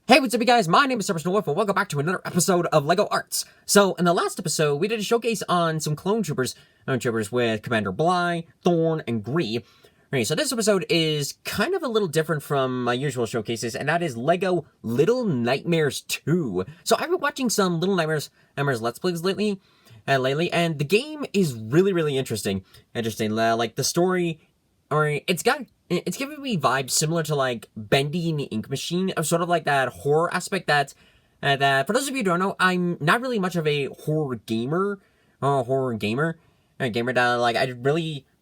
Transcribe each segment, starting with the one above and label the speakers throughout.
Speaker 1: Hey, what's up, you guys? My name is Wolf, and welcome back to another episode of LEGO Arts. So, in the last episode, we did a showcase on some clone troopers with Commander Bly, Thorn, and Gree. Right, so this episode is kind of a little different from my usual showcases, and that is LEGO Little Nightmares 2. So, I've been watching some Little Nightmares Let's Plays lately, and the game is really interesting. Like, the story, it's giving me vibes similar to, like, Bendy and the Ink Machine, of sort of like that horror aspect that for those of you who don't know, I'm not really much of a horror gamer, that, like,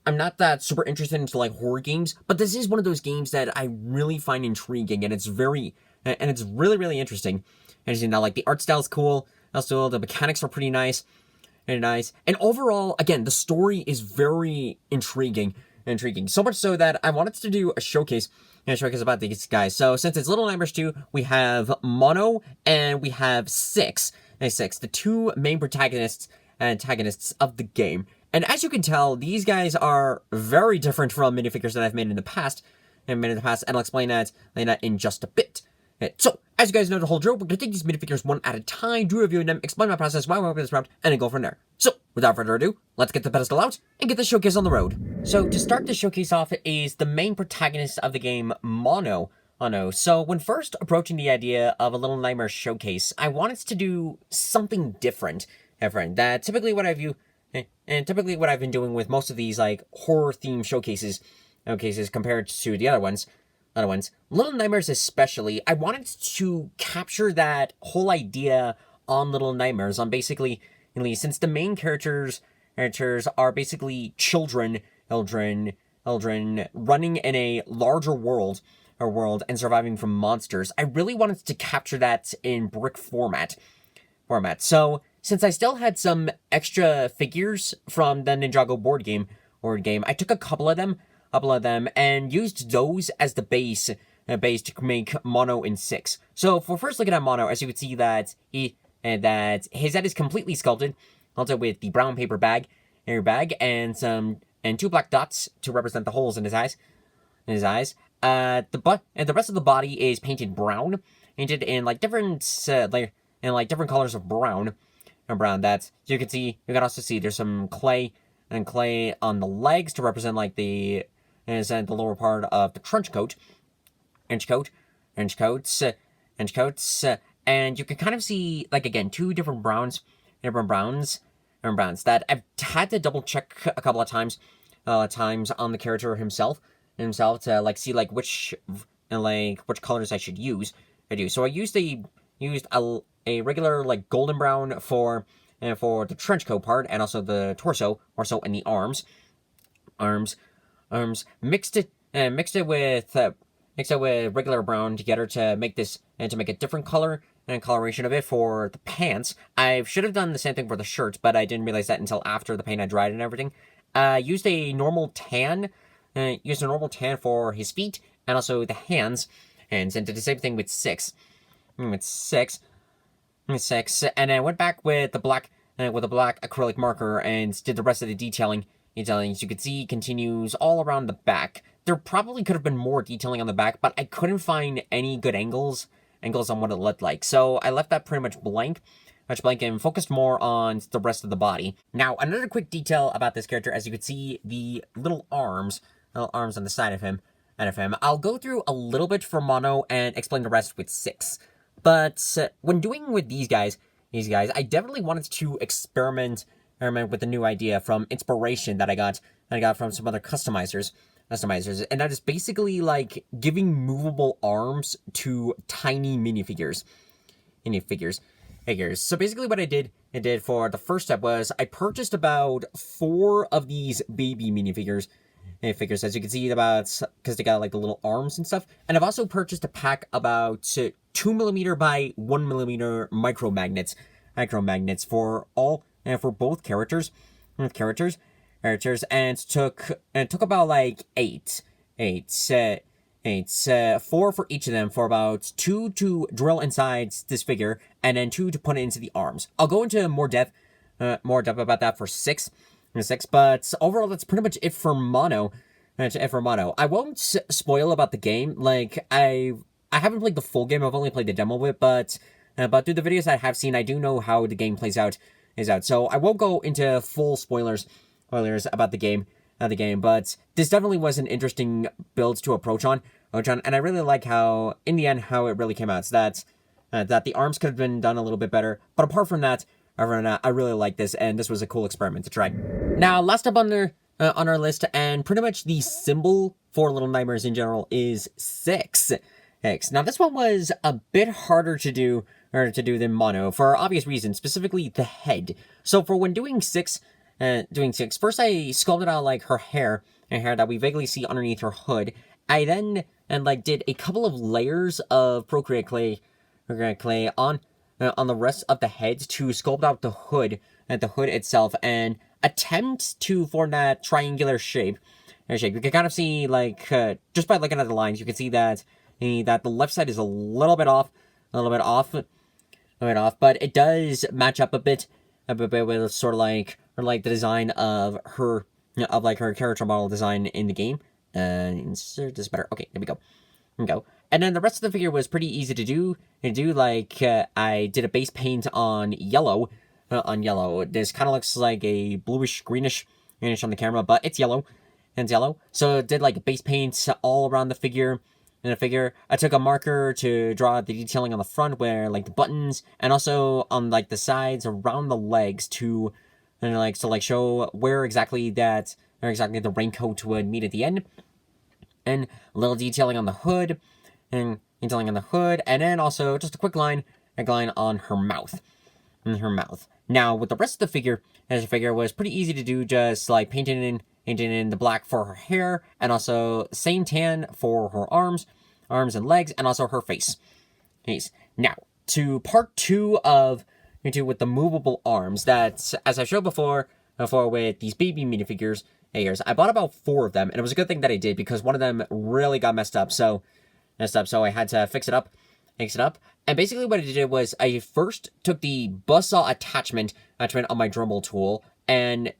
Speaker 1: I'm not that super interested into, like, horror games, but this is one of those games that I really find intriguing, and it's really interesting. Now, like, the art style's cool, also, the mechanics are pretty nice, and overall, again, the story is very intriguing. So much so that I wanted to do a showcase about these guys. So since it's Little Nightmares 2, we have Mono and we have Sixx, the two main protagonists and antagonists of the game. And as you can tell, these guys are very different from minifigures that I've made in the past, and I'll explain that in just a bit. So, as you guys know the whole drill, we're going to take these minifigures one at a time, do review them, explain my process, why we're opening this route, and then go from there. So, without further ado, let's get the pedestal out and get the showcase on the road. So, to start the showcase off is the main protagonist of the game, Mono. So, when first approaching the idea of a Little Nightmares showcase, I wanted to do something different. That typically what I've been doing with most of these, like, horror-themed showcases compared to the other ones. Little Nightmares especially, I wanted to capture that whole idea on Little Nightmares, on basically, since the main characters are basically children running in a larger world and surviving from monsters. I really wanted to capture that in brick format. So, since I still had some extra figures from the Ninjago board game, I took a couple of them, and used those as the base to make Mono and Sixx. So, for first looking at Mono, as you can see that that his head is completely sculpted, also with the brown paper bag, and two black dots to represent the holes in his eyes. The rest of the body is painted in like different colors of brown. That you can also see there's some clay on the legs to represent like the lower part of the trench coats, and you can kind of see, like, again, two different browns that I've had to double check a couple of times on the character himself to, like, see, like, which colors I should use. So I used a regular, like, golden brown for the trench coat part, and also the torso and the arms, mixed it with regular brown together to make a different color and coloration of it for the pants. I should have done the same thing for the shirt, but I didn't realize that until after the paint had dried and everything. Used a normal tan for his feet and also the hands, and did the same thing with Sixx. And I went back with the black acrylic marker and did the rest of the detailing. As you can see, continues all around the back. There probably could have been more detailing on the back, but I couldn't find any good angles on what it looked like. So I left that pretty much blank, and focused more on the rest of the body. Now, another quick detail about this character, as you can see, the little arms on the side of him. I'll go through a little bit for Mono and explain the rest with Sixx. But when doing with these guys, I definitely wanted to experiment with the new idea from inspiration that I got from some other customizers, and that is basically like giving movable arms to tiny minifigures. So basically what I did for the first step was I purchased about 4 of these baby minifigures, as you can see, because they got like the little arms and stuff. And I've also purchased a pack about 2mm by 1mm micro magnets for both characters, and took about like 8, 4 for each of them, for about 2 to drill inside this figure, and then 2 to put it into the arms. I'll go into more depth about that for Sixx, but overall that's pretty much it for Mono. I won't spoil about the game. Like, I haven't played the full game. I've only played the demo of it, but through the videos I have seen, I do know how the game plays out. So I won't go into full spoilers about the game. But this definitely was an interesting build to approach on, and I really like how, in the end, how it really came out. So that the arms could have been done a little bit better. But apart from that, I really like this, and this was a cool experiment to try. Now, last up on our list, and pretty much the symbol for Little Nightmares in general, is Sixx. Now, this one was a bit harder to do than Mono for obvious reasons, specifically the head. So for when doing Sixx, first I sculpted out like her hair that we vaguely see underneath her hood. I then did a couple of layers of Procreate clay on the rest of the head to sculpt out the hood itself and attempt to form that triangular shape. You can kind of see just by looking at the lines, you can see that the left side is a little bit off, but it does match up a bit with sort of like the design of her character model design in the game. Insert this better. Okay, there we go. And then the rest of the figure was pretty easy to do. I did a base paint on yellow. This kind of looks like a bluish greenish on the camera, but it's yellow. So I did like base paint all around the figure. I took a marker to draw the detailing on the front, where like the buttons, and also on like the sides around the legs to show where exactly the raincoat would meet at the end, and a little detailing on the hood, and then also just a quick line on her mouth. Now with the rest of the figure, was pretty easy to do, just like painting in the black for her hair, and also same tan for her arms and legs, and also her face. Now, to part two with the movable arms, that, as I showed before with these baby minifigures, I bought about 4 of them, and it was a good thing that I did, because one of them really got messed up, so I had to fix it up, and basically what I did was, I first took the buzzsaw attachment on my Dremel tool, and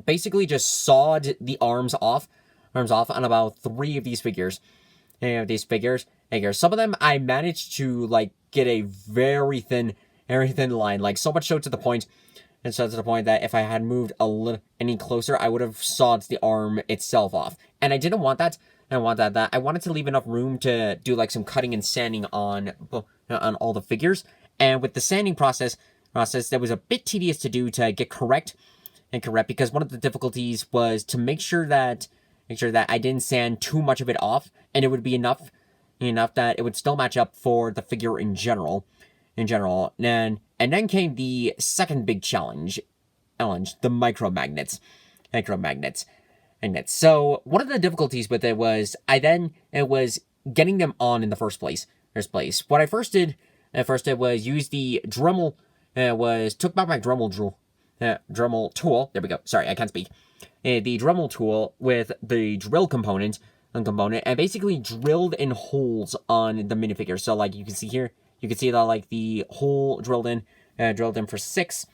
Speaker 1: basically just sawed the arms off on about 3 of these figures. Some of them I managed to get a very thin line, so much so to the point that if I had moved any closer, I would have sawed the arm itself off. And I didn't want that. I wanted to leave enough room to do some cutting and sanding on all the figures. And with the sanding process that was a bit tedious to do to get correct, because one of the difficulties was to make sure that I didn't sand too much of it off, and it would be enough that it would still match up for the figure in general. And then came the second big challenge, the micromagnets. So one of the difficulties with it was it was getting them on in the first place. What I first did was use the Dremel. Took back my Dremel tool. There we go. Sorry, I can't speak. The Dremel tool with the drill component, and basically drilled in holes on the minifigure. So you can see here, you can see that the hole drilled in for Sixx.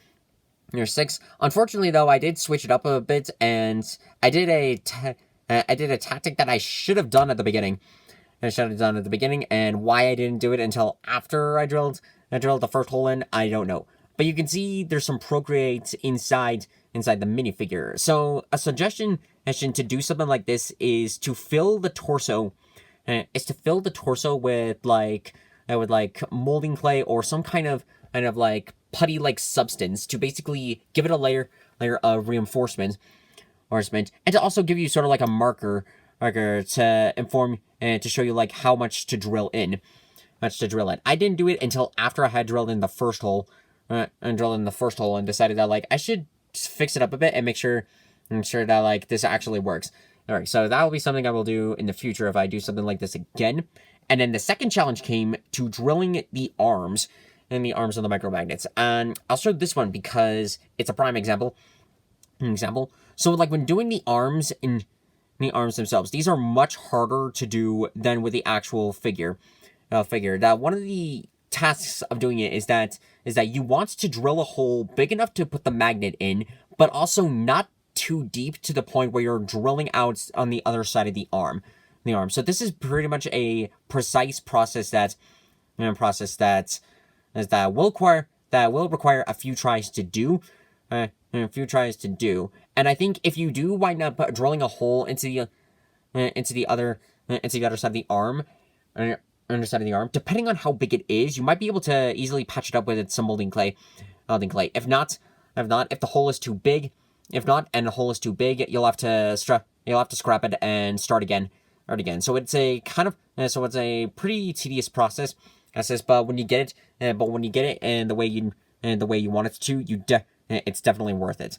Speaker 1: Unfortunately, though, I did switch it up a bit, and I did a tactic that I should have done at the beginning. And why I didn't do it until after I drilled the first hole in, I don't know. But you can see there's some Procreate inside the minifigure. So a suggestion to do something like this is to fill the torso. With molding clay or some kind of putty substance to basically give it a layer of reinforcement, and to also give you sort of a marker to inform and to show you how much to drill in. I didn't do it until after I had drilled in the first hole, and decided that I should fix it up a bit and make sure that this actually works. All right, so that will be something I will do in the future if I do something like this again. And then the second challenge came to drilling the arms of the micromagnets, and I'll show this one because it's a prime example. So when doing the arms themselves, these are much harder to do than with the actual figure. That one of the tasks of doing it is that you want to drill a hole big enough to put the magnet in, but also not too deep to the point where you're drilling out on the other side of the arm. the arms. So this is pretty much a precise process that will require a few tries to do. And I think if you do wind up drilling a hole into the other side of the arm, depending on how big it is, you might be able to easily patch it up with some molding clay. If the hole is too big, and the hole is too big, you'll have to scrap it and start again. So it's a pretty tedious process. But when you get it, and the way you want it to, it's definitely worth it.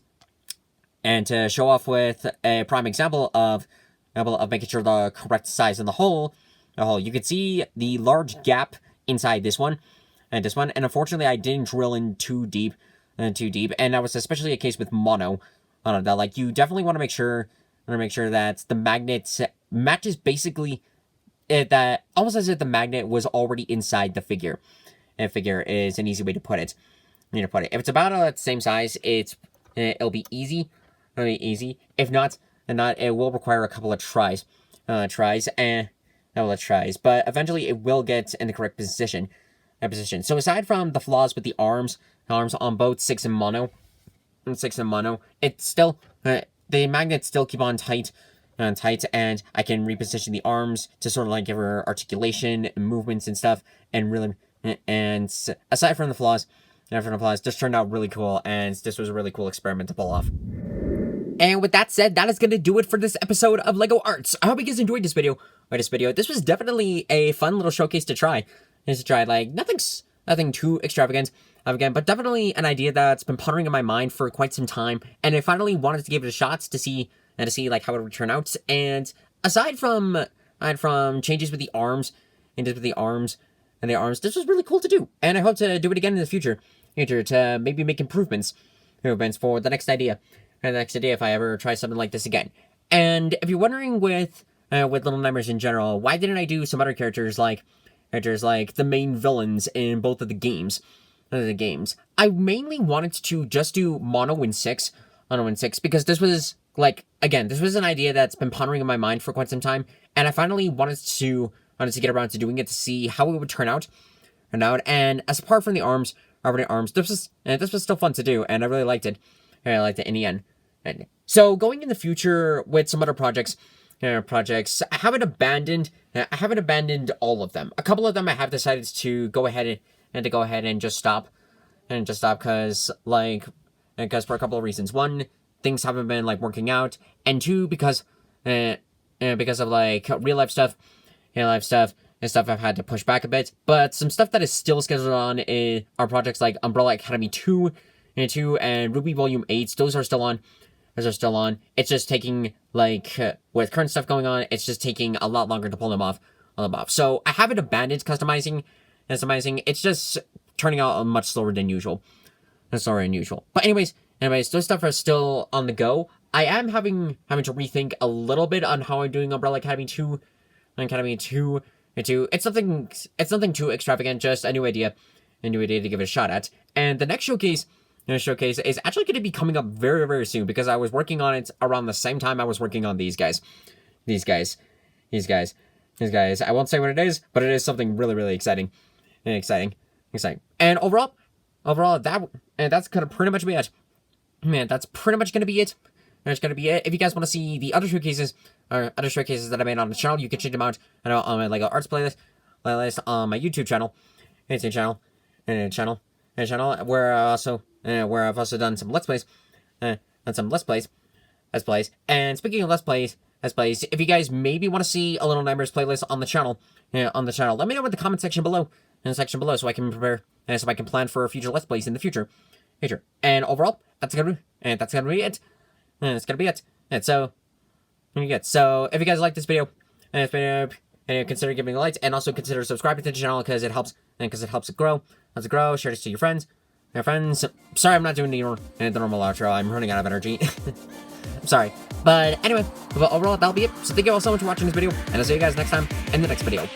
Speaker 1: And to show off with a prime example of making sure the correct size in the hole, you can see the large gap inside this one, and unfortunately I didn't drill in too deep, and that was especially a case with mono. That like you definitely want to make sure that the magnet matches basically that almost as if the magnet was already inside the figure. And figure is an easy way to put it. If it's about the same size, it'll be easy. If not, it will require a couple of tries. But eventually it will get in the correct position. So aside from the flaws with the arms on both Sixx and Mono, it's still the magnets still keep on tight, and I can reposition the arms to sort of like give her articulation and movements and stuff, and aside from the flaws, this turned out really cool, and this was a really cool experiment to pull off. And with that said, that is going to do it for this episode of LEGO Arts. I hope you guys enjoyed this video. This was definitely a fun little showcase to try. Like nothing too extravagant, but definitely an idea that's been pondering in my mind for quite some time, and I finally wanted to give it a shot to see like how it would turn out. And aside from changes with the arms, this was really cool to do, and I hope to do it again in the future to maybe make improvements for the next idea. If I ever try something like this again. And if you're wondering with Little Nightmares in general, why didn't I do some other characters like the main villains in both of the games? I mainly wanted to just do Mono and Sixx, because this was an idea that's been pondering in my mind for quite some time, and I finally wanted to get around to doing it to see how it would turn out. And as apart from the arms, this was still fun to do, and I really liked it. In the end. So going in the future with some other projects, I haven't abandoned all of them. A couple of them I have decided to go ahead and just stop, because for a couple of reasons. One, things haven't been like working out, and two, because of like real life stuff, and stuff I've had to push back a bit. But some stuff that is still scheduled on are projects like Umbrella Academy 2 and Ruby Volume 8. Those are still on. It's just taking, with current stuff going on, it's just taking a lot longer to pull them off. So I haven't abandoned customizing. It's just turning out much slower than usual. But anyways, those stuff are still on the go. I am having to rethink a little bit on how I'm doing Umbrella Academy 2. It's nothing too extravagant, just a new idea to give it a shot at. And the next showcase is actually going to be coming up very, very soon, because I was working on it around the same time I was working on these guys. I won't say what it is, but it is something really, really exciting. And overall, that's gonna pretty much be it. That's pretty much gonna be it. If you guys want to see the other showcases that I made on the channel, you can check them out on my LEGO Arts playlist on my YouTube channel. It's a channel where I've also done some Let's Plays. And speaking of Let's Plays, if you guys maybe want to see a Little Nightmares playlist on the channel, let me know in the comment section below, so I can prepare, so I can plan for future Let's Plays in the future. And overall, that's gonna be it. And so if you guys like this video, consider giving it a like, and also consider subscribing to the channel, because it helps it grow. Share this to your friends. Sorry, I'm not doing the normal outro. I'm running out of energy. I'm sorry. But anyway, overall, that'll be it. So thank you all so much for watching this video, and I'll see you guys next time in the next video.